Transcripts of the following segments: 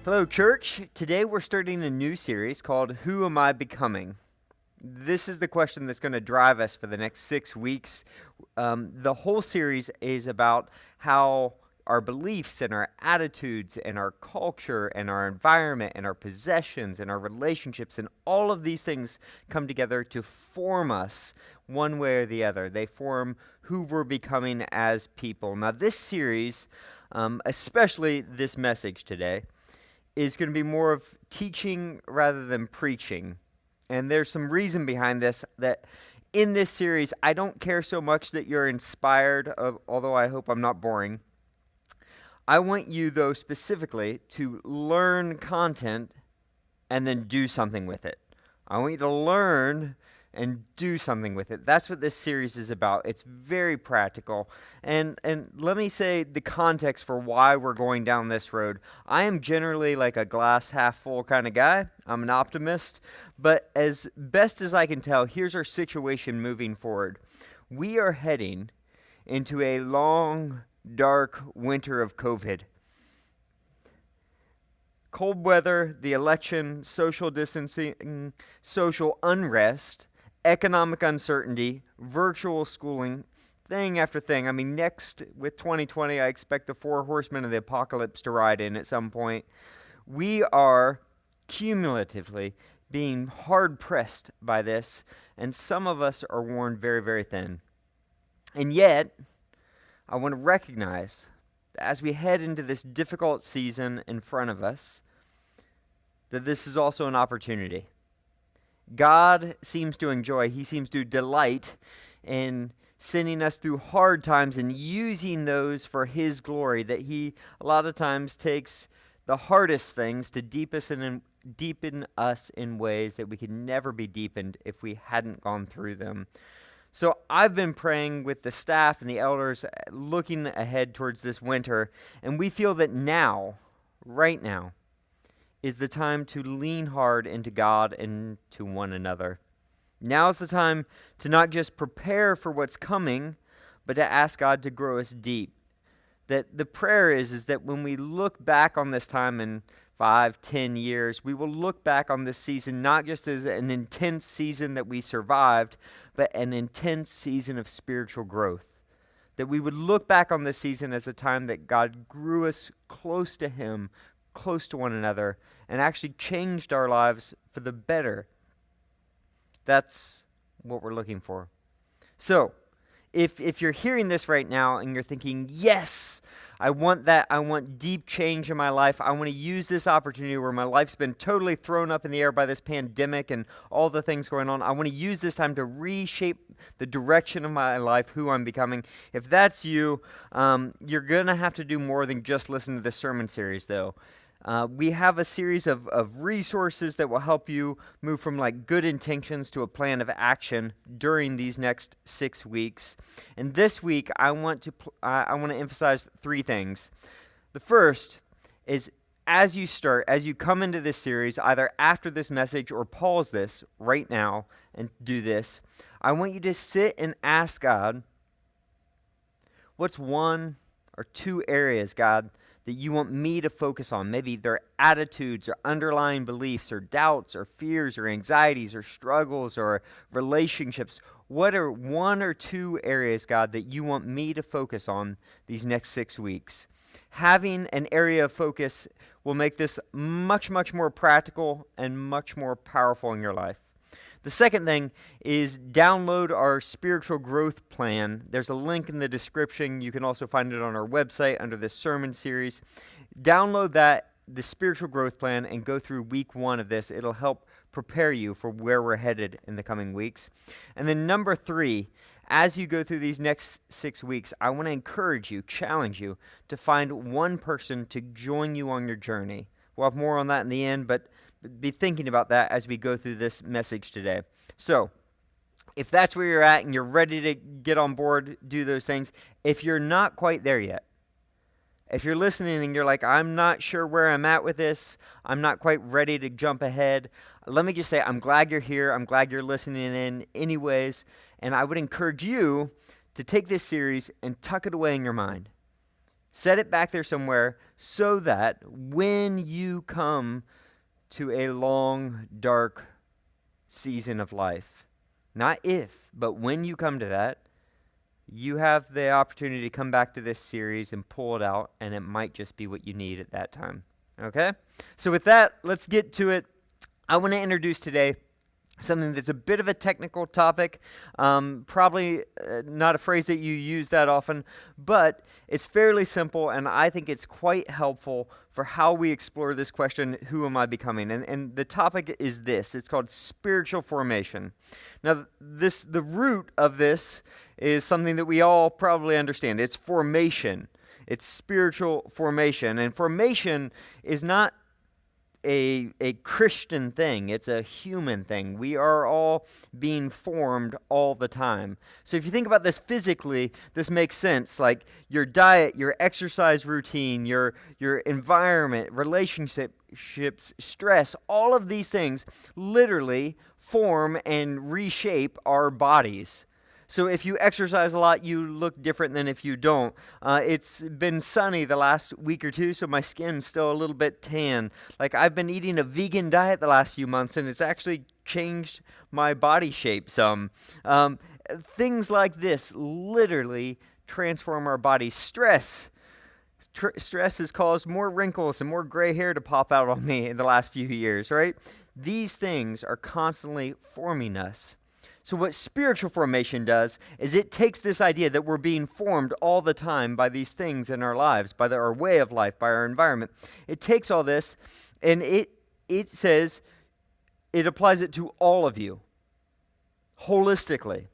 Hello, church. Today we're starting a new series called Who Am I Becoming? This is the question that's going to drive us for the next 6 weeks. The whole series is about how our beliefs and our attitudes and our culture and our environment and our possessions and our relationships and all of these things come together to form us one way or the other. They form who we're becoming as people. Now, this series, especially this message today, is going to be more of teaching rather than preaching. And there's some reason behind this, that in this series, I don't care so much that you're inspired, although I hope I'm not boring. I want you, though, specifically to learn content and then do something with it. I want you to learn and do something with it. That's what this series is about. It's very practical. And let me say the context for why we're going down this road. I am generally like a glass half full kind of guy. I'm an optimist. But as best as I can tell, here's our situation moving forward. We are heading into a long, dark winter of COVID. Cold weather, the election, social distancing, social unrest, economic uncertainty, virtual schooling, thing after thing. I mean, next with 2020, I expect the 4 horsemen of the apocalypse to ride in at some point. We are cumulatively being hard pressed by this, and some of us are worn very, very thin. And yet, I want to recognize that as we head into this difficult season in front of us, that this is also an opportunity. God seems to enjoy, He seems to delight in sending us through hard times and using those for His glory, that He a lot of times takes the hardest things to deepen us in ways that we could never be deepened if we hadn't gone through them. So I've been praying with the staff and the elders, looking ahead towards this winter, and we feel that now, right now, is the time to lean hard into God and to one another. Now is the time to not just prepare for what's coming, but to ask God to grow us deep. That the prayer is that when we look back on this time in 5-10 years, we will look back on this season not just as an intense season that we survived, but an intense season of spiritual growth. That we would look back on this season as a time that God grew us close to Him, close to one another, and actually changed our lives for the better. That's what we're looking for. So, if you're hearing this right now and you're thinking, yes, I want that, I want deep change in my life, I want to use this opportunity where my life's been totally thrown up in the air by this pandemic and all the things going on, I want to use this time to reshape the direction of my life, who I'm becoming. If that's you, you're going to have to do more than just listen to this sermon series, though. We have a series of resources that will help you move from like good intentions to a plan of action during these next 6 weeks. And this week, I want to emphasize 3 things. The first is as you come into this series, either after this message or pause this right now and do this, I want you to sit and ask God, what's 1 or 2 areas, God, that you want me to focus on? Maybe their attitudes or underlying beliefs or doubts or fears or anxieties or struggles or relationships. What are 1 or 2 areas, God, that you want me to focus on these next 6 weeks? Having an area of focus will make this much, much more practical and much more powerful in your life. The second thing is download our spiritual growth plan. There's a link in the description. You can also find it on our website under this sermon series. Download that, the spiritual growth plan, and go through week 1 of this. It'll help prepare you for where we're headed in the coming weeks. And then number 3, as you go through these next 6 weeks, I want to encourage you, challenge you to find one person to join you on your journey. We'll have more on that in the end, but be thinking about that as we go through this message today. So, if that's where you're at and you're ready to get on board, do those things. If you're not quite there yet, if you're listening and you're like, I'm not sure where I'm at with this, I'm not quite ready to jump ahead, let me just say, I'm glad you're here. I'm glad you're listening in anyways. And I would encourage you to take this series and tuck it away in your mind. Set it back there somewhere so that when you come to a long, dark season of life, not if, but when you come to that, you have the opportunity to come back to this series and pull it out, and it might just be what you need at that time. Okay? So with that, let's get to it. I want to introduce today something that's a bit of a technical topic, probably not a phrase that you use that often, but it's fairly simple, and I think it's quite helpful for how we explore this question, who am I becoming? And the topic is this. It's called spiritual formation. Now, the root of this is something that we all probably understand. It's formation. It's spiritual formation. And formation is not a Christian thing. It's a human thing. We are all being formed all the time. So if you think about this physically, this makes sense. Like your diet, your exercise routine, your environment, relationships, stress, all of these things literally form and reshape our bodies. So if you exercise a lot, you look different than if you don't. It's been sunny the last week or two, so my skin's still a little bit tan. Like I've been eating a vegan diet the last few months, and it's actually changed my body shape some. Things like this literally transform our bodies. Stress has caused more wrinkles and more gray hair to pop out on me in the last few years, right? These things are constantly forming us. So what spiritual formation does is it takes this idea that we're being formed all the time by these things in our lives, by our way of life, by our environment. It takes all this and it says it applies it to all of you holistically.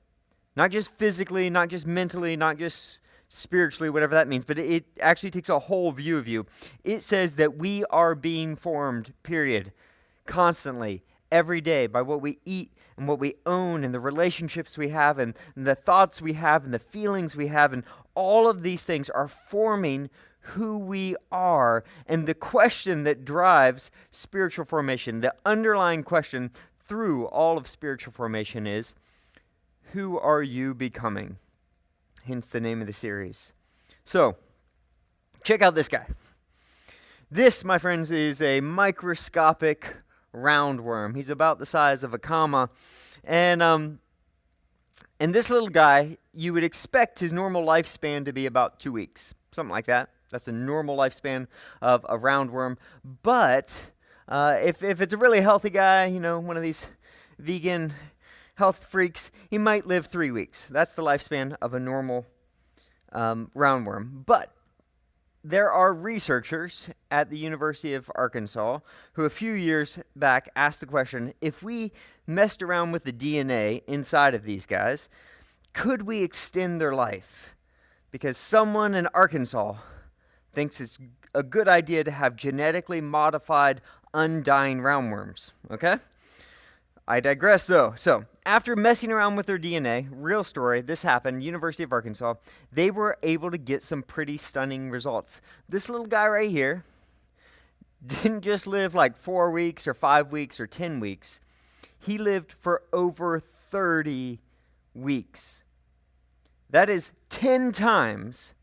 Not just physically, not just mentally, not just spiritually, whatever that means, but it actually takes a whole view of you. It says that we are being formed, period, constantly, every day by what we eat and what we own and the relationships we have and the thoughts we have and the feelings we have, and all of these things are forming who we are. And the question that drives spiritual formation, the underlying question through all of spiritual formation is, who are you becoming? Hence the name of the series. So, check out this guy. This, my friends, is a microscopic roundworm. He's about the size of a comma. And this little guy, you would expect his normal lifespan to be about 2 weeks. Something like that. That's a normal lifespan of a roundworm. But if it's a really healthy guy, one of these vegan health freaks, he might live 3 weeks. That's the lifespan of a normal roundworm. But there are researchers at the University of Arkansas who a few years back asked the question, if we messed around with the DNA inside of these guys, could we extend their life? Because someone in Arkansas thinks it's a good idea to have genetically modified, undying roundworms. Okay? I digress, though. So, after messing around with their DNA, real story, this happened, University of Arkansas, they were able to get some pretty stunning results. This little guy right here didn't just live like 4 weeks or 5 weeks or 10 weeks. He lived for over 30 weeks. That is 10 times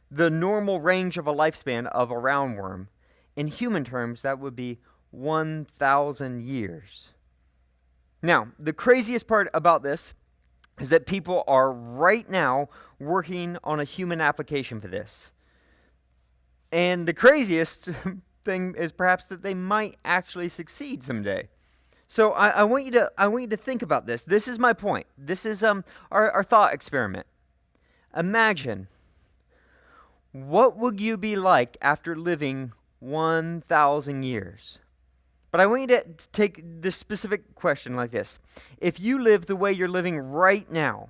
the normal range of a lifespan of a roundworm. In human terms, that would be 1,000 years. Now, the craziest part about this is that people are right now working on a human application for this. And the craziest thing is perhaps that they might actually succeed someday. So I want you to think about this. This is my point. This is our thought experiment. Imagine, what would you be like after living 1,000 years? But I want you to take this specific question like this. If you live the way you're living right now,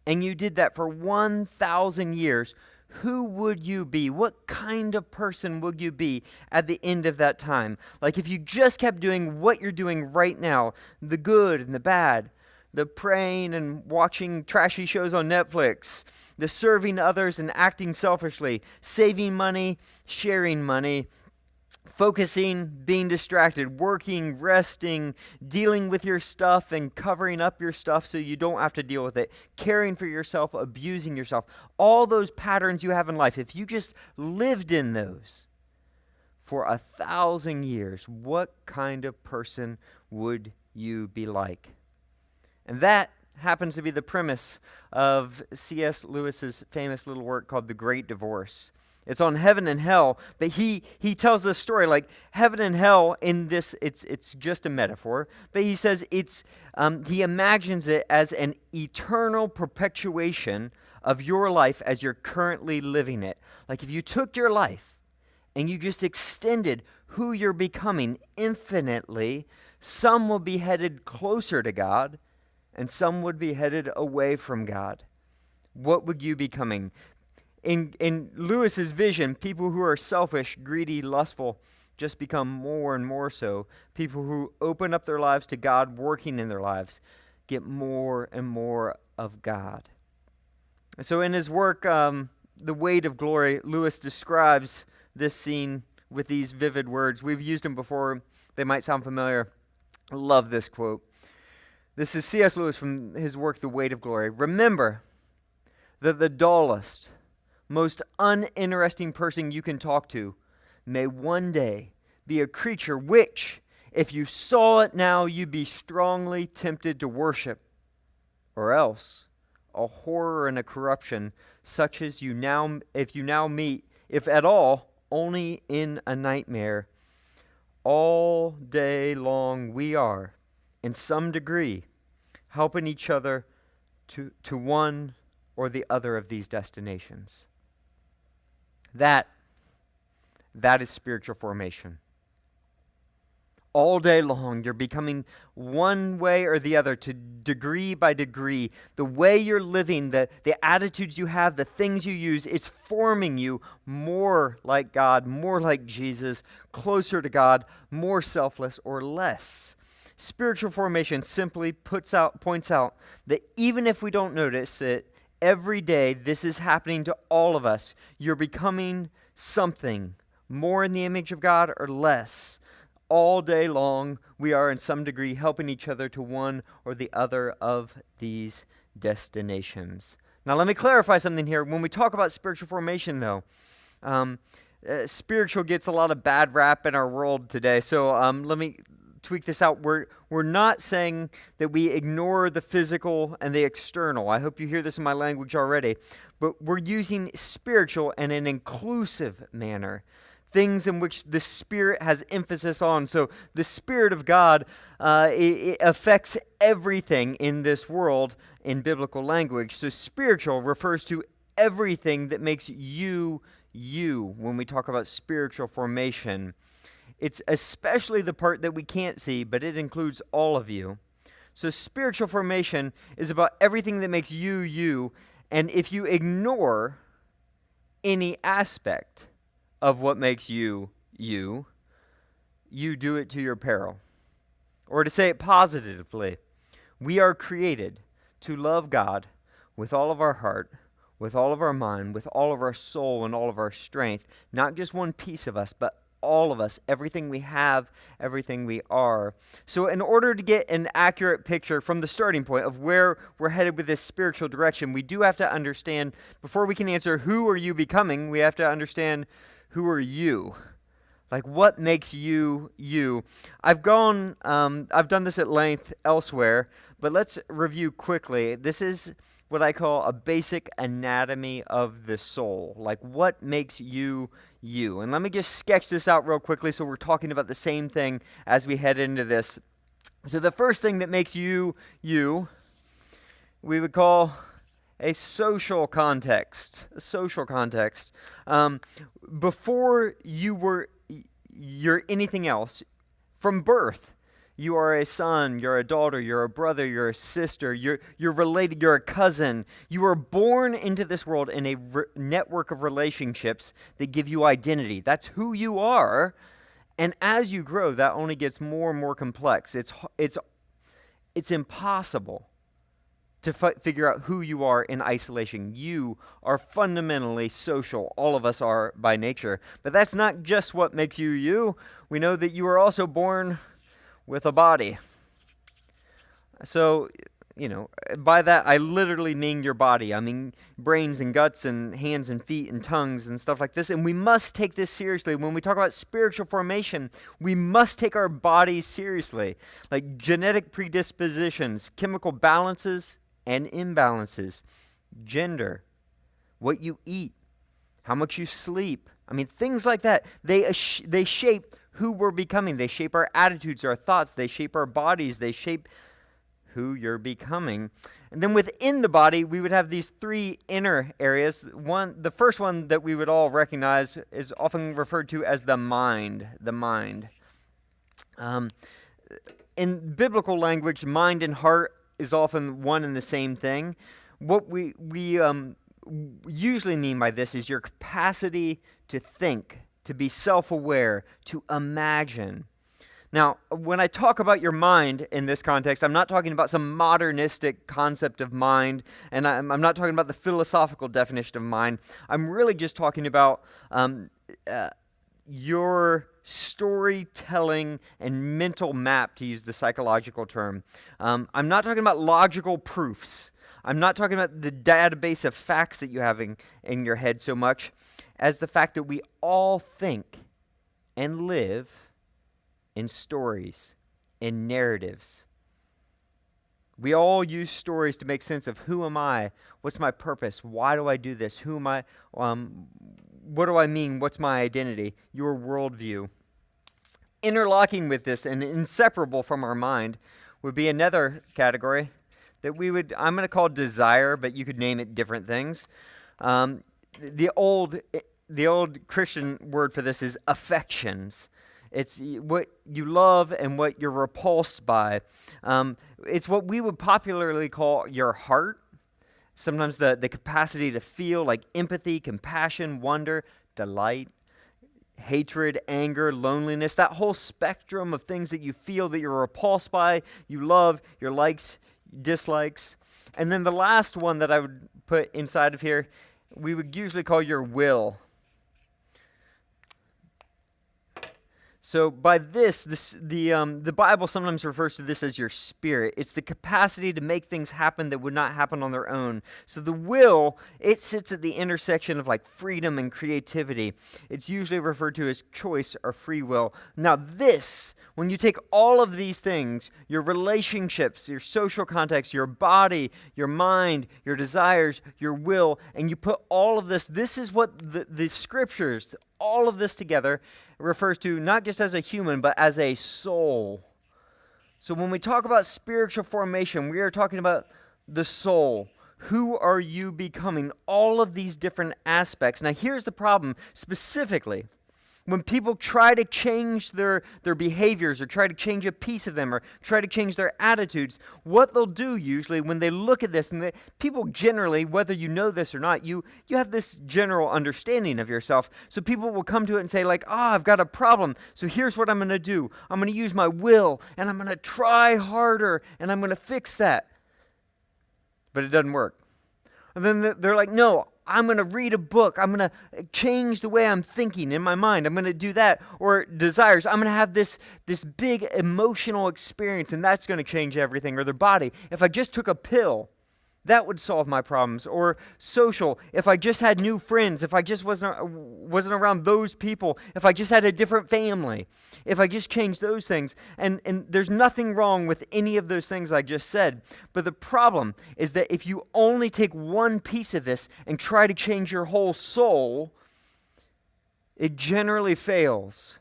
and you did that for 1,000 years, who would you be? What kind of person would you be at the end of that time? Like if you just kept doing what you're doing right now, the good and the bad, the praying and watching trashy shows on Netflix, the serving others and acting selfishly, saving money, sharing money, focusing, being distracted, working, resting, dealing with your stuff and covering up your stuff so you don't have to deal with it, caring for yourself, abusing yourself, all those patterns you have in life, if you just lived in those for 1,000 years, what kind of person would you be like? And that happens to be the premise of C.S. Lewis's famous little work called The Great Divorce. It's on heaven and hell, but he tells this story like heaven and hell in this, it's just a metaphor, but he says he imagines it as an eternal perpetuation of your life as you're currently living it. Like if you took your life and you just extended who you're becoming infinitely, some will be headed closer to God and some would be headed away from God. What would you be becoming? In Lewis's vision, people who are selfish, greedy, lustful just become more and more so. People who open up their lives to God working in their lives get more and more of God. So in his work, The Weight of Glory, Lewis describes this scene with these vivid words. We've used them before. They might sound familiar. I love this quote. This is C.S. Lewis from his work, The Weight of Glory. Remember that the dullest, most uninteresting person you can talk to may one day be a creature which, if you saw it now, you'd be strongly tempted to worship, or else a horror and a corruption such as you now meet, if at all, only in a nightmare. All day long we are, in some degree, helping each other to one or the other of these destinations. That is spiritual formation. All day long, you're becoming one way or the other, to degree by degree. The way you're living, the attitudes you have, the things you use, it's forming you more like God, more like Jesus, closer to God, more selfless or less. Spiritual formation simply points out that even if we don't notice it, every day this is happening to all of us. You're becoming something more in the image of God or less. All day long, we are in some degree helping each other to one or the other of these destinations. Now, let me clarify something here. When we talk about spiritual formation, though, spiritual gets a lot of bad rap in our world today. So let me tweak this out. We're not saying that we ignore the physical and the external. I hope you hear this in my language already. But we're using spiritual in an inclusive manner. Things in which the Spirit has emphasis on. So the Spirit of God it affects everything in this world in biblical language. So spiritual refers to everything that makes you, you, when we talk about spiritual formation. It's especially the part that we can't see, but it includes all of you. So spiritual formation is about everything that makes you, you. And if you ignore any aspect of what makes you, you do it to your peril. Or to say it positively, we are created to love God with all of our heart, with all of our mind, with all of our soul and all of our strength. Not just one piece of us, but all of us, everything we have, everything we are. So in order to get an accurate picture from the starting point of where we're headed with this spiritual direction, we do have to understand, before we can answer who are you becoming, we have to understand who are you? Like, what makes you, you? I've done this at length elsewhere, but let's review quickly. This is what I call a basic anatomy of the soul. Like, what makes you, you? And let me just sketch this out real quickly so we're talking about the same thing as we head into this. So the first thing that makes you, you, we would call a social context. A social context. Before you're anything else, from birth, you are a son, you're a daughter, you're a brother, you're a sister, you're related, you're a cousin. You are born into this world in a network of relationships that give you identity. That's who you are. And as you grow, that only gets more and more complex. It's impossible to figure out who you are in isolation. You are fundamentally social. All of us are by nature. But that's not just what makes you you. We know that you are also born with a body. So, by that I literally mean your body. I mean brains and guts and hands and feet and tongues and stuff like this. And we must take this seriously. When we talk about spiritual formation, we must take our bodies seriously. Like genetic predispositions, chemical balances and imbalances, gender, what you eat, how much you sleep. I mean, things like that. They shape who we're becoming. They shape our attitudes, our thoughts. They shape our bodies. They shape who you're becoming. And then within the body, we would have these three inner areas. The first one that we would all recognize is often referred to as the mind. The mind. In biblical language, mind and heart is often one and the same thing. What we usually mean by this is your capacity to think, to be self-aware, to imagine. Now, when I talk about your mind in this context, I'm not talking about some modernistic concept of mind, and I'm not talking about the philosophical definition of mind. I'm really just talking about your storytelling and mental map, to use the psychological term. I'm not talking about logical proofs. I'm not talking about the database of facts that you have in your head so much as the fact that we all think and live in stories, in narratives. We all use stories to make sense of who am I, what's my purpose, why do I do this, who am I, what do I mean, what's my identity, your worldview. Interlocking with this and inseparable from our mind would be another category that I'm going to call desire, but you could name it different things. The old Christian word for this is affections. It's what you love and what you're repulsed by. It's what we would popularly call your heart. Sometimes the capacity to feel, like empathy, compassion, wonder, delight, hatred, anger, loneliness, that whole spectrum of things that you feel that you're repulsed by, you love, your likes, dislikes. And then the last one that I would put inside of here, we would usually call your will. So by the Bible sometimes refers to this as your spirit. It's the capacity to make things happen that would not happen on their own. So the will, it sits at the intersection of like freedom and creativity. It's usually referred to as choice or free will. Now this, when you take all of these things, your relationships, your social context, your body, your mind, your desires, your will, and you put all of this is what the scriptures, all of this together refers to not just as a human, but as a soul. So when we talk about spiritual formation, we are talking about the soul. Who are you becoming? All of these different aspects. Now here's the problem specifically. When people try to change their behaviors or try to change a piece of them or try to change their attitudes, what they'll do usually when they look at this, and people generally, whether you know this or not, you have this general understanding of yourself. So people will come to it and say like, I've got a problem. So here's what I'm going to do. I'm going to use my will and I'm going to try harder and I'm going to fix that. But it doesn't work. And then they're like, no, I'm going to read a book. I'm going to change the way I'm thinking in my mind. I'm going to do that. Or desires. I'm going to have this big emotional experience, and that's going to change everything. Or their body. If I just took a pill, that would solve my problems. Or social. If I just had new friends. If I just wasn't around those people. If I just had a different family. If I just changed those things. And there's nothing wrong with any of those things I just said. But the problem is that if you only take one piece of this and try to change your whole soul, it generally fails.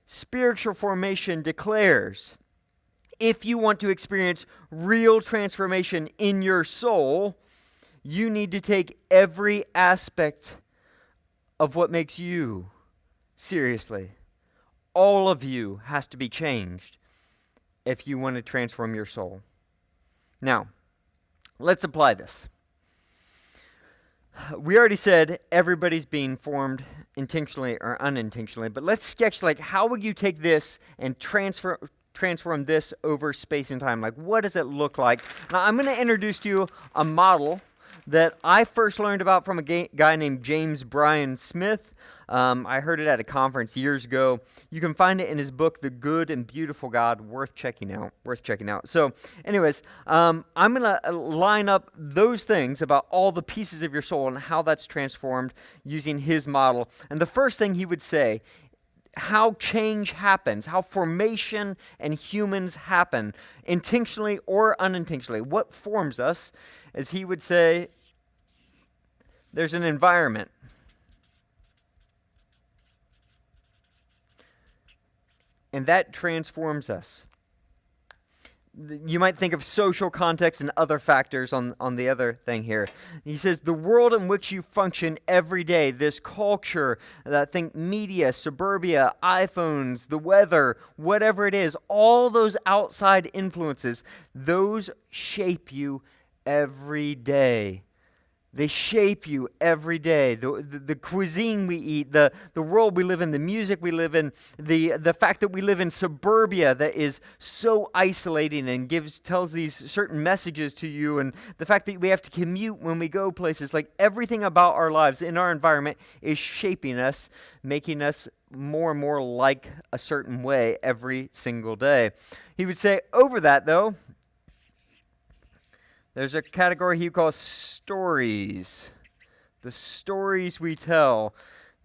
Spiritual formation declares, if you want to experience real transformation in your soul, you need to take every aspect of what makes you seriously. All of you has to be changed if you want to transform your soul. Now, let's apply this. We already said everybody's being formed intentionally or unintentionally, but let's sketch like how would you take this and transform transform this over space and time? Like, what does it look like? Now, I'm going to introduce to you a model that I first learned about from a guy named James Bryan Smith. I heard it at a conference years ago. You can find it in his book, The Good and Beautiful God. Worth checking out. So anyways, I'm going to line up those things about all the pieces of your soul and how that's transformed using his model. And the first thing he would say, how change happens, how formation and humans happen, intentionally or unintentionally. What forms us, as he would say, there's an environment. And that transforms us. You might think of social context and other factors on the other thing here. He says, the world in which you function every day, this culture, think media, suburbia, iPhones, the weather, whatever it is, all those outside influences, those shape you every day. They shape you every day. The cuisine we eat, the world we live in, the music we live in, the fact that we live in suburbia that is so isolating and tells these certain messages to you, and the fact that we have to commute when we go places, like everything about our lives in our environment is shaping us, making us more and more like a certain way every single day. He would say, over that though, there's a category he calls stories. The stories we tell.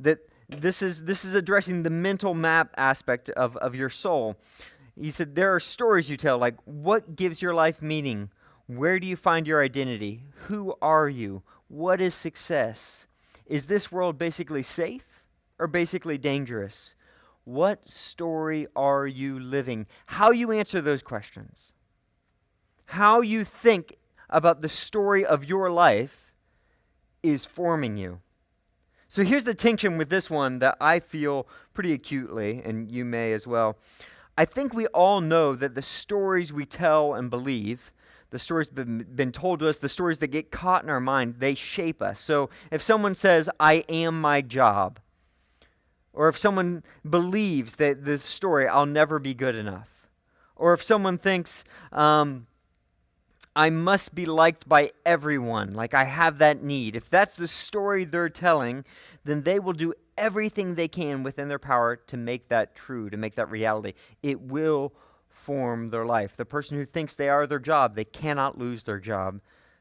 That this is addressing the mental map aspect of your soul. He said there are stories you tell, like what gives your life meaning? Where do you find your identity? Who are you? What is success? Is this world basically safe or basically dangerous? What story are you living? How you answer those questions. How you think about the story of your life is forming you. So here's the tension with this one that I feel pretty acutely, and you may as well. I think we all know that the stories we tell and believe, the stories been told to us, the stories that get caught in our mind, they shape us. So if someone says, I am my job, or if someone believes that this story, I'll never be good enough, or if someone thinks, I must be liked by everyone, like I have that need. If that's the story they're telling, then they will do everything they can within their power to make that true, to make that reality. It will form their life. The person who thinks they are their job, they cannot lose their job.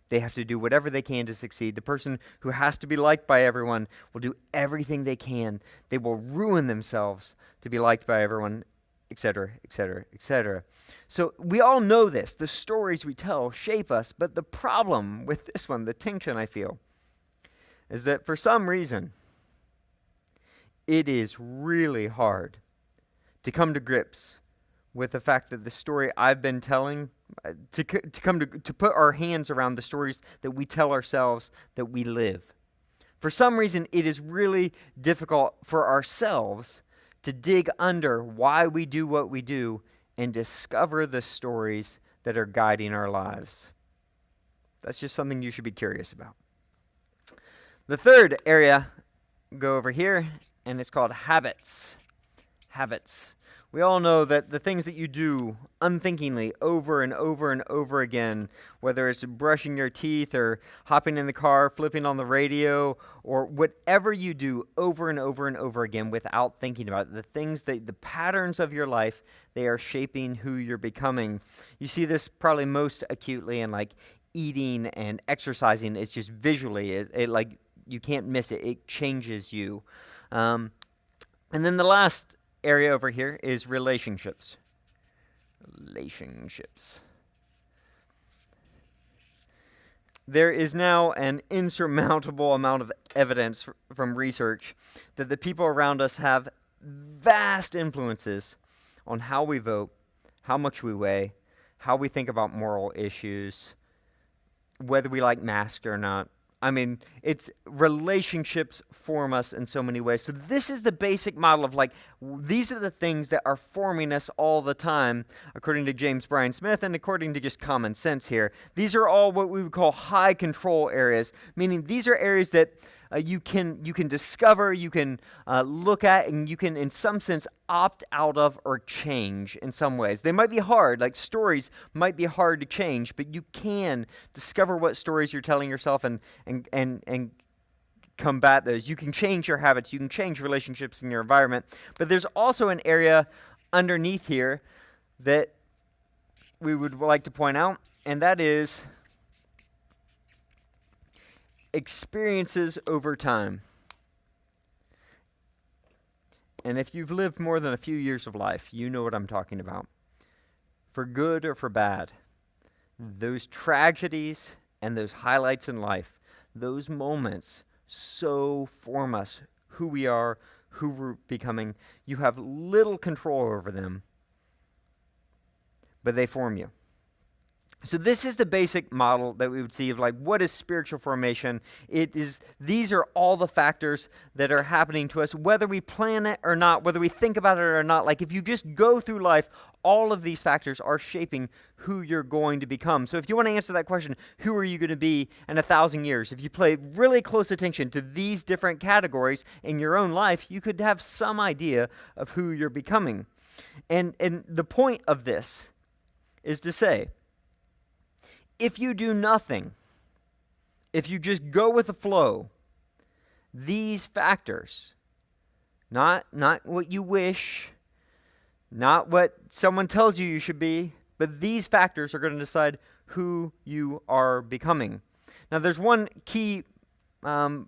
They have to do whatever they can to succeed. The person who has to be liked by everyone will do everything they can. They will ruin themselves to be liked by everyone, etc., etc., etc. So we all know this. The stories we tell shape us, but the problem with this one, the tension I feel, is that for some reason, it is really hard to come to grips with the fact that the story I've been telling, to put our hands around the stories that we tell ourselves that we live. For some reason, it is really difficult for ourselves to dig under why we do what we do and discover the stories that are guiding our lives. That's just something you should be curious about. The third area, go over here, and it's called habits. Habits. We all know that the things that you do unthinkingly over and over and over again, whether it's brushing your teeth or hopping in the car, flipping on the radio, or whatever you do over and over and over again without thinking about it, the patterns of your life, they are shaping who you're becoming. You see this probably most acutely in like eating and exercising. It's just visually, it like you can't miss it. It changes you. And then the last area over here is relationships. Relationships. There is now an insurmountable amount of evidence from research that the people around us have vast influences on how we vote, how much we weigh, how we think about moral issues, whether we like masks or not. I mean, it's relationships form us in so many ways. So this is the basic model of like, these are the things that are forming us all the time, according to James Bryan Smith and according to just common sense here. These are all what we would call high control areas, meaning these are areas that you can discover, you can look at, and you can, in some sense, opt out of or change in some ways. They might be hard, like stories might be hard to change, but you can discover what stories you're telling yourself and combat those. You can change your habits, you can change relationships in your environment, but there's also an area underneath here that we would like to point out, and that is experiences over time. And if you've lived more than a few years of life, you know what I'm talking about. For good or for bad, those tragedies and those highlights in life, those moments so form us, who we are, who we're becoming. You have little control over them, but they form you. So this is the basic model that we would see of like, what is spiritual formation? These are all the factors that are happening to us, whether we plan it or not, whether we think about it or not. Like if you just go through life, all of these factors are shaping who you're going to become. So if you want to answer that question, who are you going to be in 1,000 years? If you pay really close attention to these different categories in your own life, you could have some idea of who you're becoming. And the point of this is to say, if you do nothing, if you just go with the flow, these factors, not what you wish, not what someone tells you should be, but these factors are going to decide who you are becoming. Now, there's one key point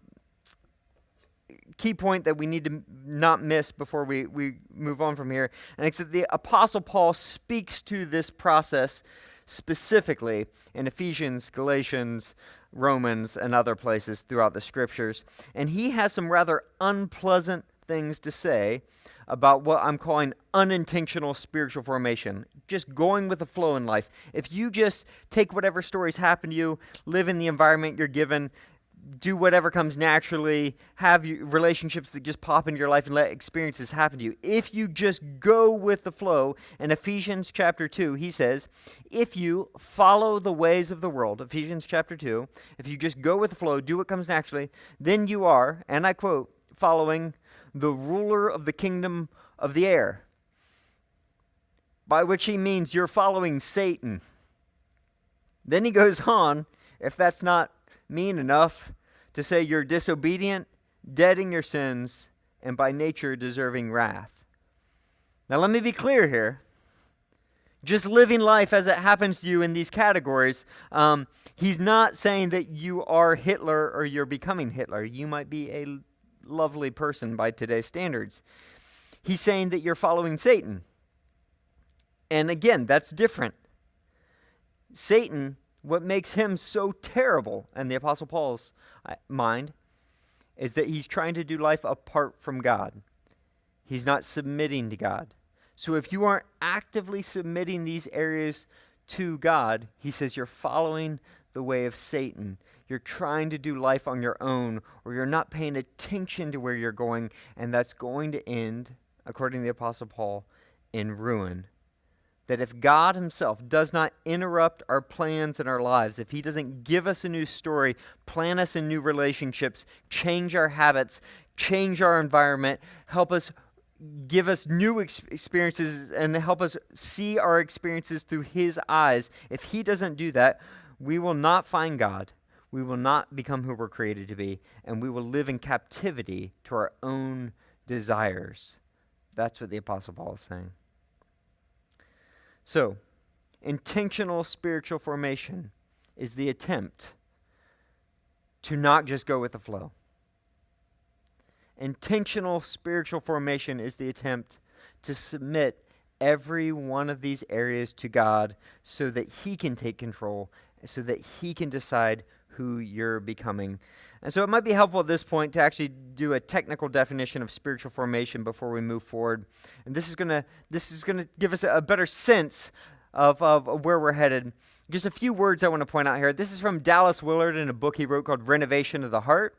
that we need to not miss before we move on from here, and it's that the Apostle Paul speaks to this process specifically in Ephesians, Galatians, Romans, and other places throughout the Scriptures. And he has some rather unpleasant things to say about what I'm calling unintentional spiritual formation, just going with the flow in life. If you just take whatever stories happen to you, live in the environment you're given, do whatever comes naturally, have relationships that just pop into your life and let experiences happen to you. If you just go with the flow, in Ephesians chapter 2, he says, if you follow the ways of the world, Ephesians chapter 2, if you just go with the flow, do what comes naturally, then you are, and I quote, following the ruler of the kingdom of the air, by which he means you're following Satan. Then he goes on, if that's not mean enough, to say you're disobedient, dead in your sins, and by nature deserving wrath. Now let me be clear here. Just living life as it happens to you in these categories, he's not saying that you are Hitler or you're becoming Hitler. You might be a lovely person by today's standards. He's saying that you're following Satan. And again, that's different. Satan, what makes him so terrible, in the Apostle Paul's mind, is that he's trying to do life apart from God. He's not submitting to God. So if you aren't actively submitting these areas to God, he says you're following the way of Satan. You're trying to do life on your own, or you're not paying attention to where you're going, and that's going to end, according to the Apostle Paul, in ruin. That if God himself does not interrupt our plans in our lives, if he doesn't give us a new story, plant us in new relationships, change our habits, change our environment, help us give us new experiences and help us see our experiences through his eyes, if he doesn't do that, we will not find God. We will not become who we're created to be, and we will live in captivity to our own desires. That's what the Apostle Paul is saying. So, intentional spiritual formation is the attempt to not just go with the flow. Intentional spiritual formation is the attempt to submit every one of these areas to God so that he can take control, so that he can decide who you're becoming. And so it might be helpful at this point to actually do a technical definition of spiritual formation before we move forward. And this is going to give us a better sense of where we're headed. Just a few words I want to point out here. This is from Dallas Willard in a book he wrote called Renovation of the Heart.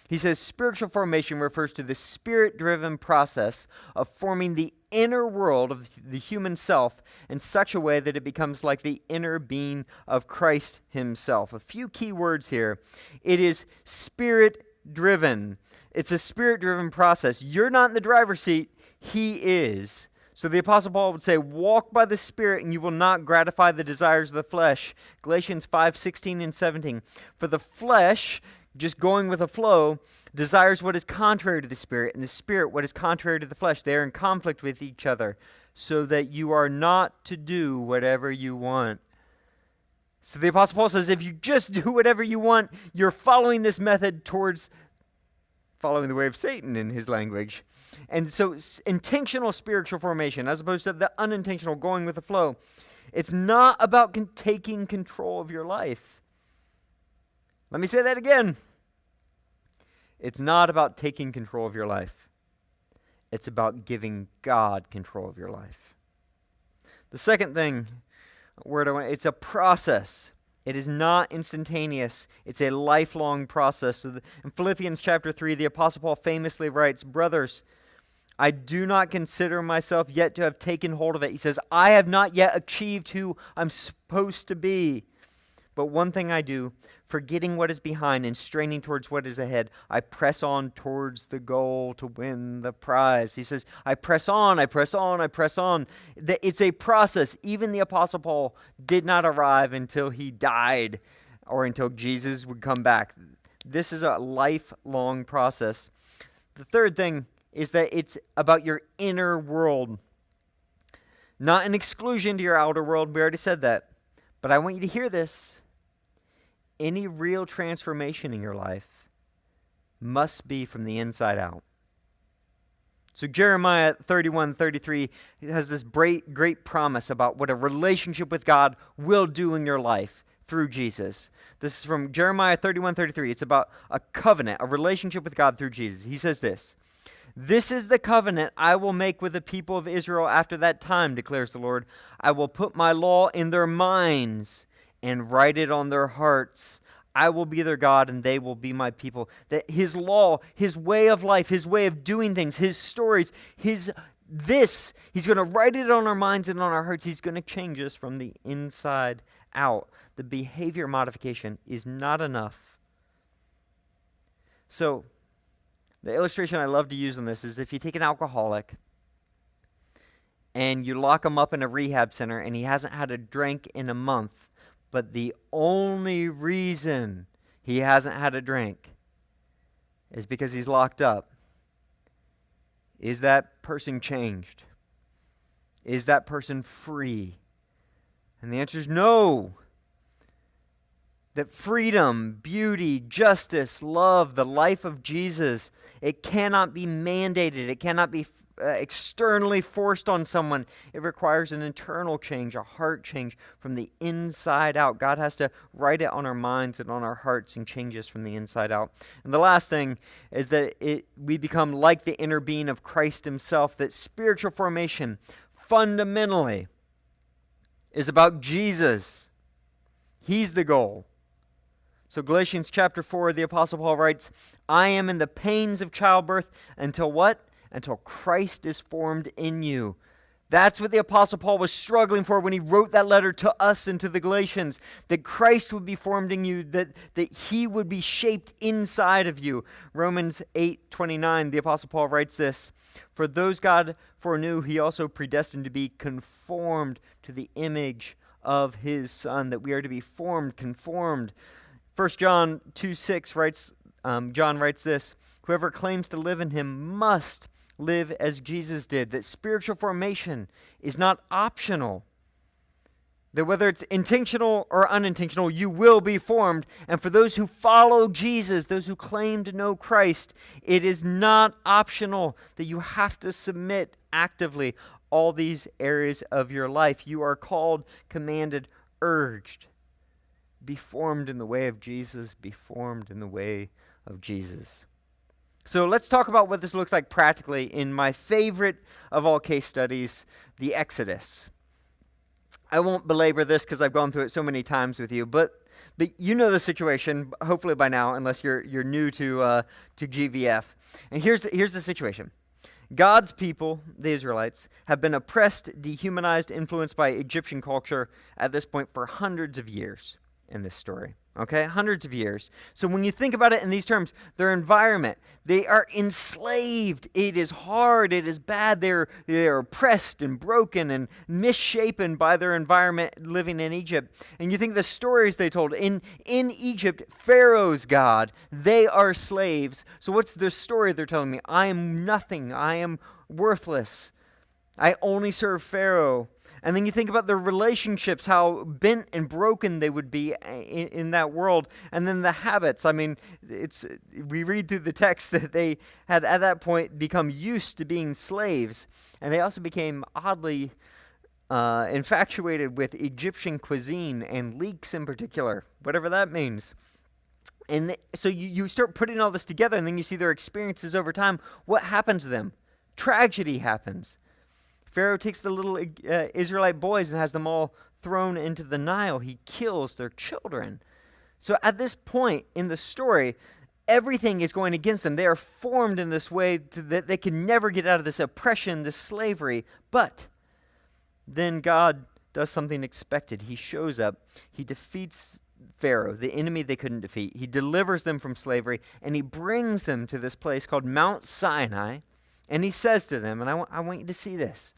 He says, spiritual formation refers to the spirit-driven process of forming the inner world of the human self in such a way that it becomes like the inner being of Christ himself. A few key words here. It is spirit spirit-driven. It's a spirit-driven process. You're not in the driver's seat. He is. So the Apostle Paul would say, walk by the Spirit and you will not gratify the desires of the flesh. Galatians 5:16 and 17. For the flesh, just going with the flow, desires what is contrary to the Spirit, and the Spirit what is contrary to the flesh. They are in conflict with each other, so that you are not to do whatever you want. So the Apostle Paul says, if you just do whatever you want, you're following this method towards following the way of Satan in his language. And so intentional spiritual formation, as opposed to the unintentional going with the flow, it's not about taking control of your life. Let me say that again. It's not about taking control of your life. It's about giving God control of your life. The second thing, it's a process. It is not instantaneous. It's a lifelong process. So in Philippians chapter 3, the Apostle Paul famously writes, brothers, I do not consider myself yet to have taken hold of it. He says, I have not yet achieved who I'm supposed to be. But one thing I do, forgetting what is behind and straining towards what is ahead, I press on towards the goal to win the prize. He says, I press on, I press on, I press on. It's a process. Even the Apostle Paul did not arrive until he died or until Jesus would come back. This is a lifelong process. The third thing is that it's about your inner world, not an exclusion to your outer world. We already said that. But I want you to hear this. Any real transformation in your life must be from the inside out. So Jeremiah 31:33 has this great promise about what a relationship with God will do in your life through Jesus. This is from Jeremiah 31:33. It's about a covenant, a relationship with God through Jesus. He says this, this is the covenant I will make with the people of Israel after that time, declares the Lord. I will put my law in their minds and write it on their hearts. I will be their God and they will be my people. That his law, his way of life, his way of doing things, his stories, he's going to write it on our minds and on our hearts. He's going to change us from the inside out. The behavior modification is not enough. So, the illustration I love to use on this is if you take an alcoholic and you lock him up in a rehab center and he hasn't had a drink in a month, but the only reason he hasn't had a drink is because he's locked up. Is that person changed? Is that person free? And the answer is no. That freedom, beauty, justice, love, the life of Jesus, it cannot be mandated. It cannot be externally forced on someone. It requires an internal change, a heart change from the inside out. God has to write it on our minds and on our hearts and change us from the inside out. And the last thing is that we become like the inner being of Christ himself, that spiritual formation fundamentally is about Jesus. He's the goal. So Galatians chapter 4, the Apostle Paul writes, I am in the pains of childbirth until what? Until Christ is formed in you. That's what the Apostle Paul was struggling for when he wrote that letter to us and to the Galatians, that Christ would be formed in you, that he would be shaped inside of you. Romans 8:29, the Apostle Paul writes this, for those God foreknew, he also predestined to be conformed to the image of his Son, that we are to be conformed. 1 John 2:6 writes, John writes this, whoever claims to live in him must live as Jesus did, that spiritual formation is not optional, that whether it's intentional or unintentional, you will be formed. And for those who follow Jesus, those who claim to know Christ, it is not optional, that you have to submit actively all these areas of your life. You are called, commanded, urged. Be formed in the way of Jesus. Be formed in the way of Jesus. So let's talk about what this looks like practically in my favorite of all case studies, the Exodus. I won't belabor this because I've gone through it so many times with you, but you know the situation, hopefully by now, unless you're new to GVF. And here's the situation. God's people, the Israelites, have been oppressed, dehumanized, influenced by Egyptian culture at this point for hundreds of years in this story. Okay, hundreds of years. So when you think about it in these terms, their environment, they are enslaved. It is hard. It is bad. They're oppressed and broken and misshapen by their environment living in Egypt. And you think the stories they told in Egypt, Pharaoh's God, they are slaves. So what's the story they're telling me? I am nothing. I am worthless. I only serve Pharaoh. And then you think about their relationships, how bent and broken they would be in that world. And then the habits. I mean, we read through the text that they had at that point become used to being slaves. And they also became oddly infatuated with Egyptian cuisine and leeks in particular, whatever that means. And so you start putting all this together, and then you see their experiences over time. What happens to them? Tragedy happens. Pharaoh takes the little Israelite boys and has them all thrown into the Nile. He kills their children. So at this point in the story, everything is going against them. They are formed in this way that they can never get out of this oppression, this slavery. But then God does something expected. He shows up. He defeats Pharaoh, the enemy they couldn't defeat. He delivers them from slavery, and he brings them to this place called Mount Sinai. And he says to them, and I want you to see this.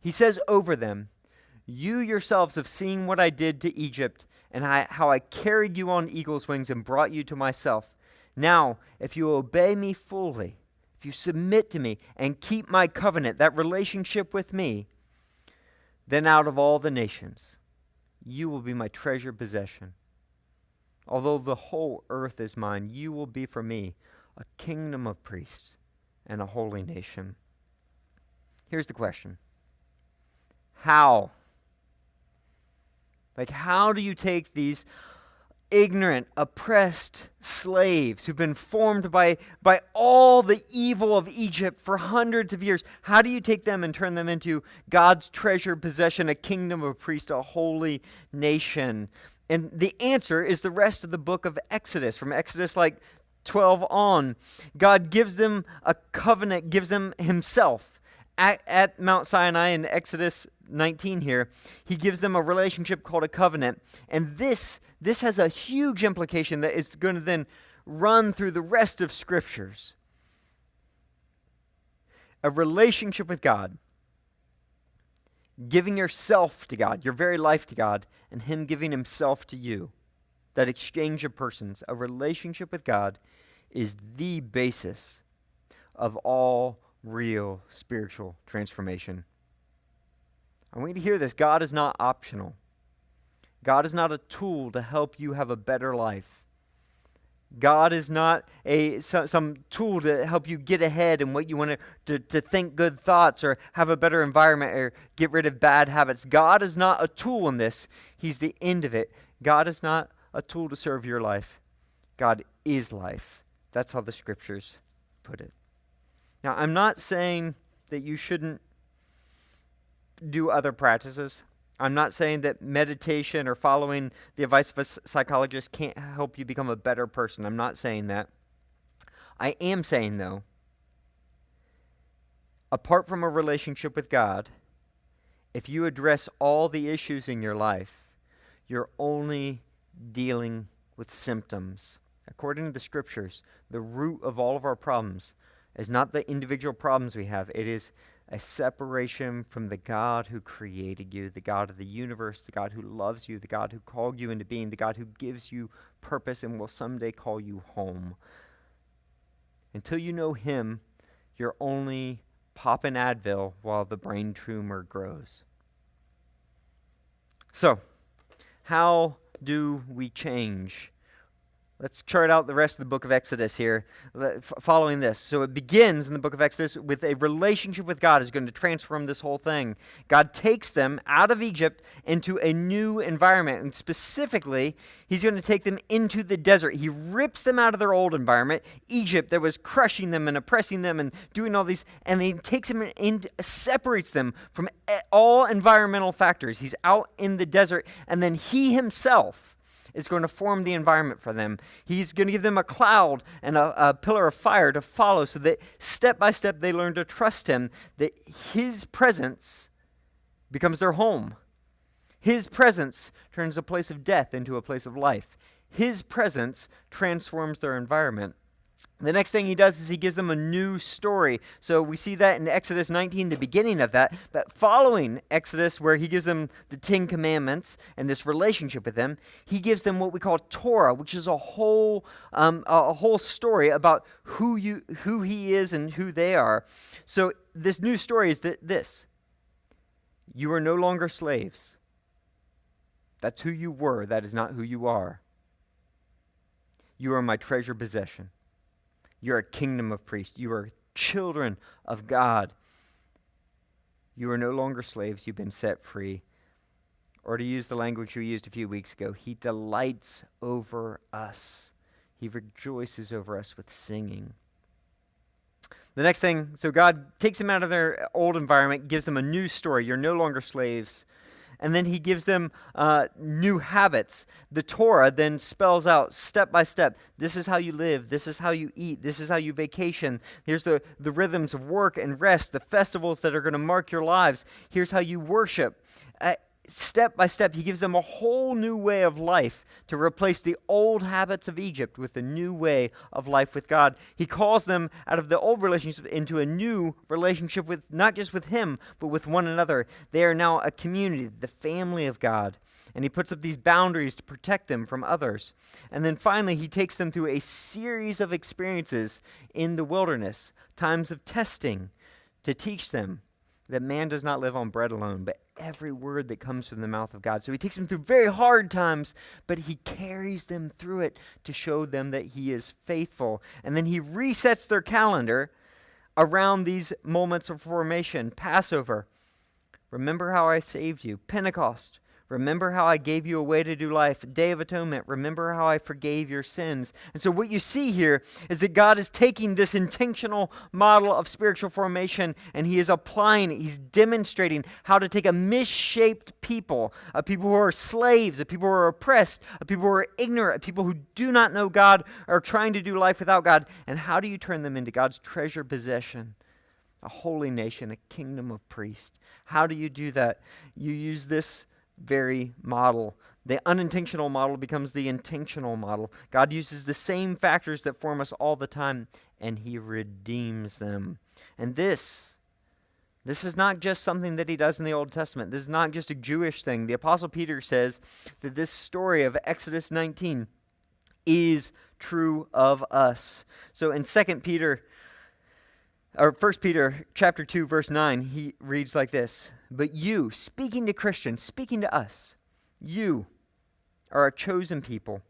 He says over them, "You yourselves have seen what I did to Egypt and how I carried you on eagle's wings and brought you to myself. Now, if you obey me fully, if you submit to me and keep my covenant, that relationship with me, then out of all the nations, you will be my treasured possession. Although the whole earth is mine, you will be for me a kingdom of priests and a holy nation." Here's the question. How? How do you take these ignorant, oppressed slaves who've been formed by all the evil of Egypt for hundreds of years? How do you take them and turn them into God's treasured possession, a kingdom of priests, a holy nation? And the answer is the rest of the book of Exodus, from Exodus 12 on. God gives them a covenant, gives them himself. At Mount Sinai in Exodus 19 here, he gives them a relationship called a covenant. And this has a huge implication that is going to then run through the rest of scriptures. A relationship with God. Giving yourself to God, your very life to God, and him giving himself to you. That exchange of persons, a relationship with God, is the basis of all real spiritual transformation. I want you to hear this. God is not optional. God is not a tool to help you have a better life. God is not some tool to help you get ahead in what you want to think good thoughts or have a better environment or get rid of bad habits. God is not a tool in this. He's the end of it. God is not a tool to serve your life. God is life. That's how the scriptures put it. Now, I'm not saying that you shouldn't do other practices. I'm not saying that meditation or following the advice of a psychologist can't help you become a better person. I'm not saying that. I am saying, though, apart from a relationship with God, if you address all the issues in your life, you're only dealing with symptoms. According to the scriptures, the root of all of our problems is not the individual problems we have. It is a separation from the God who created you, the God of the universe, the God who loves you, the God who called you into being, the God who gives you purpose and will someday call you home. Until you know him, you're only popping Advil while the brain tumor grows. So, how do we change? Let's chart out the rest of the book of Exodus here, following this. So it begins in the book of Exodus with a relationship with God is going to transform this whole thing. God takes them out of Egypt into a new environment, and specifically, he's going to take them into the desert. He rips them out of their old environment, Egypt, that was crushing them and oppressing them and doing all these, and he takes them and separates them from all environmental factors. He's out in the desert, and then he himself is going to form the environment for them. He's going to give them a cloud and a pillar of fire to follow so that step by step they learn to trust him, that his presence becomes their home. His presence turns a place of death into a place of life. His presence transforms their environment. The next thing he does is he gives them a new story. So we see that in Exodus 19, the beginning of that. But following Exodus, where he gives them the 10 Commandments and this relationship with them, he gives them what we call Torah, which is a whole story about who he is and who they are. So this new story is this: you are no longer slaves. That's who you were. That is not who you are. You are my treasured possession. You're a kingdom of priests. You are children of God. You are no longer slaves. You've been set free. Or to use the language we used a few weeks ago, he delights over us. He rejoices over us with singing. The next thing, so God takes them out of their old environment, gives them a new story. You're no longer slaves. And then he gives them new habits. The Torah then spells out step by step, this is how you live, this is how you eat, this is how you vacation. Here's the rhythms of work and rest, the festivals that are going to mark your lives. Here's how you worship. Step by step, he gives them a whole new way of life to replace the old habits of Egypt with a new way of life with God. He calls them out of the old relationship into a new relationship with not just with him, but with one another. They are now a community, the family of God. And he puts up these boundaries to protect them from others. And then finally, he takes them through a series of experiences in the wilderness, times of testing, to teach them that man does not live on bread alone, but every word that comes from the mouth of God. So he takes them through very hard times, but he carries them through it to show them that he is faithful. And then he resets their calendar around these moments of formation. Passover, remember how I saved you. Pentecost, remember how I gave you a way to do life. Day of Atonement, remember how I forgave your sins. And so what you see here is that God is taking this intentional model of spiritual formation and he is applying it. He's demonstrating how to take a misshaped people, a people who are slaves, a people who are oppressed, a people who are ignorant, a people who do not know God or are trying to do life without God. And how do you turn them into God's treasured possession? A holy nation, a kingdom of priests. How do you do that? You use this very model. The unintentional model becomes the intentional model. God uses the same factors that form us all the time, and he redeems them. And this is not just something that he does in the Old Testament. This is not just a Jewish thing. The Apostle Peter says that this story of Exodus 19 is true of us. So in 1 Peter chapter 2, verse 9, he reads like this: but you, speaking to Christians, speaking to us, you are a chosen people,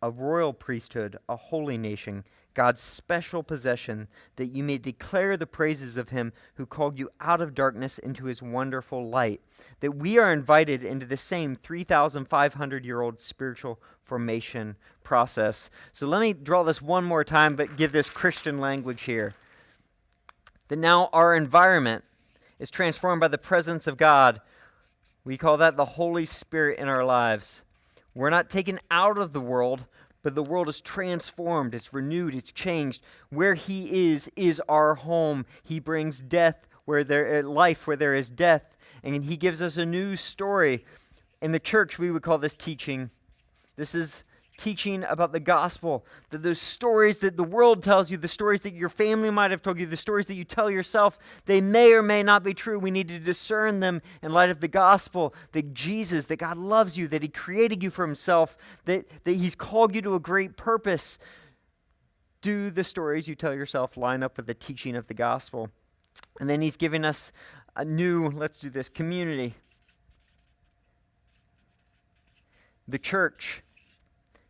a royal priesthood, a holy nation, God's special possession, that you may declare the praises of him who called you out of darkness into his wonderful light. That we are invited into the same 3,500-year-old spiritual formation process. So let me draw this one more time, but give this Christian language here. That now our environment is transformed by the presence of God. We call that the Holy Spirit in our lives. We're not taken out of the world, but the world is transformed, it's renewed, it's changed. Where he is our home. He brings life where there is death, and he gives us a new story. In the church, we would call this teaching. This is teaching about the gospel, that those stories that the world tells you, the stories that your family might have told you, the stories that you tell yourself, they may or may not be true. We need to discern them in light of the gospel, that Jesus, that God loves you, that he created you for himself, that he's called you to a great purpose. Do the stories you tell yourself line up with the teaching of the gospel? And then he's giving us a new, community. The church.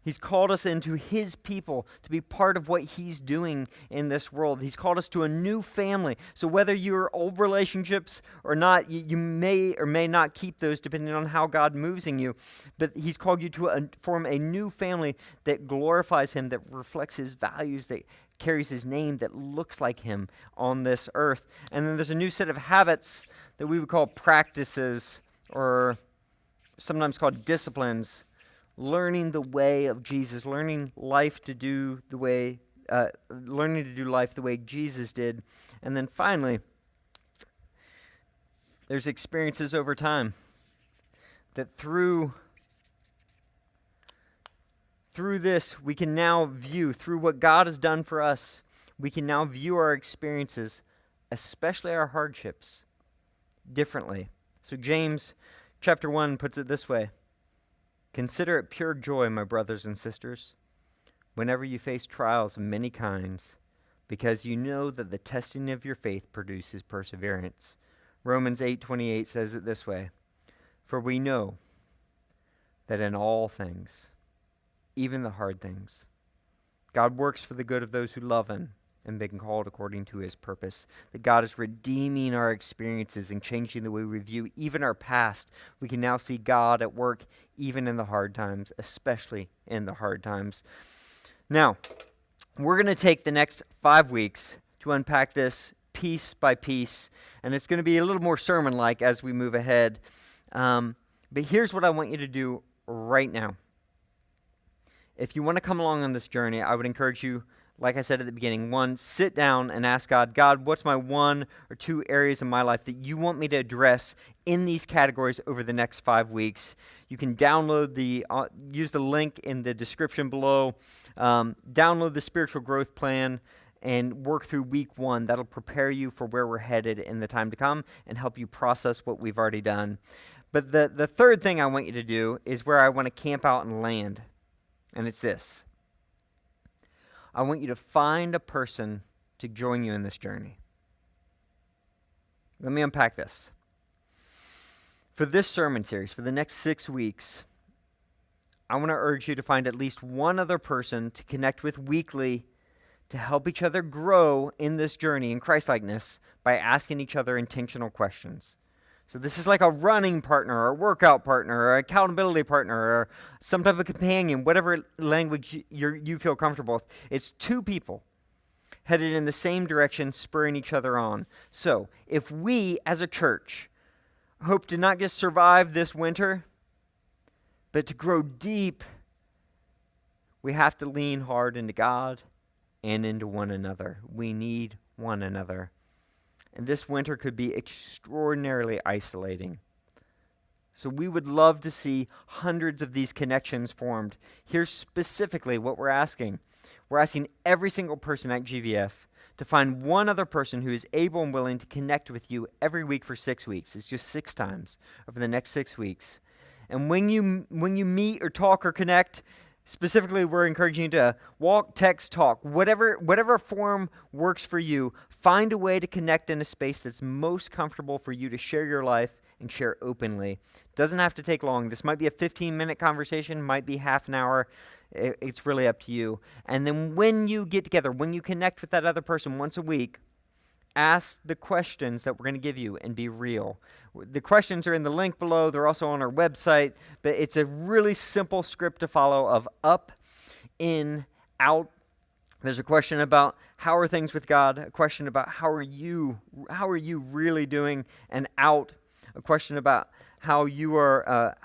He's called us into his people to be part of what he's doing in this world. He's called us to a new family. So whether you're old relationships or not, you may or may not keep those depending on how God moves in you. But he's called you to form a new family that glorifies him, that reflects his values, that carries his name, that looks like him on this earth. And then there's a new set of habits that we would call practices, or sometimes called disciplines. Learning the way of Jesus, learning life to do the way, learning to do life the way Jesus did. And then finally, there's experiences over time that through Through this, we can now view, through what God has done for us, we can now view our experiences, especially our hardships, differently. So James chapter 1 puts it this way: "Consider it pure joy, my brothers and sisters, whenever you face trials of many kinds, because you know that the testing of your faith produces perseverance." Romans 8:28 says it this way: "For we know that in all things, even the hard things, God works for the good of those who love him and been called according to his purpose." That God is redeeming our experiences and changing the way we view even our past. We can now see God at work even in the hard times, especially in the hard times. Now, we're going to take the next 5 weeks to unpack this piece by piece, and it's going to be a little more sermon-like as we move ahead. But here's what I want you to do right now. If you want to come along on this journey, I would encourage you, like I said at the beginning, one, sit down and ask God, God, what's my 1 or 2 areas in my life that you want me to address in these categories over the next 5 weeks? You can download use the link in the description below, download the spiritual growth plan, and work through week 1. That'll prepare you for where we're headed in the time to come and help you process what we've already done. But the third thing I want you to do is where I want to camp out and land. And it's this: I want you to find a person to join you in this journey. Let me unpack this. For this sermon series, for the next 6 weeks, I want to urge you to find at least one other person to connect with weekly to help each other grow in this journey in Christ-likeness by asking each other intentional questions. So this is like a running partner, or a workout partner, or accountability partner, or some type of companion, whatever language you feel comfortable with. It's 2 people headed in the same direction, spurring each other on. So if we, as a church, hope to not just survive this winter, but to grow deep, we have to lean hard into God and into one another. We need one another. And this winter could be extraordinarily isolating. So we would love to see hundreds of these connections formed. Here's specifically what we're asking. We're asking every single person at GVF to find one other person who is able and willing to connect with you every week for 6 weeks. It's just 6 times over the next 6 weeks. And when you meet or talk or connect, specifically, we're encouraging you to walk, text, talk, whatever form works for you. Find a way to connect in a space that's most comfortable for you to share your life and share openly. Doesn't have to take long. This might be a 15-minute conversation, might be half an hour. It's really up to you. And then when you get together, when you connect with that other person once a week, ask the questions that we're going to give you and be real. The questions are in the link below. They're also on our website. But it's a really simple script to follow of up, in, out. There's a question about how are things with God, a question about how are you really doing, and out, a question about how you are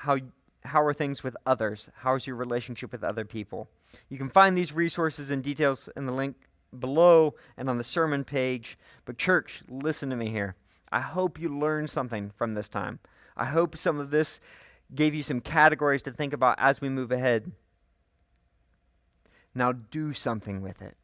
how are things with others, how's your relationship with other people. You can find these resources and details in the link below and on the sermon page. But church, listen to me here. I hope you learned something from this time. I hope some of this gave you some categories to think about as we move ahead. Now do something with it.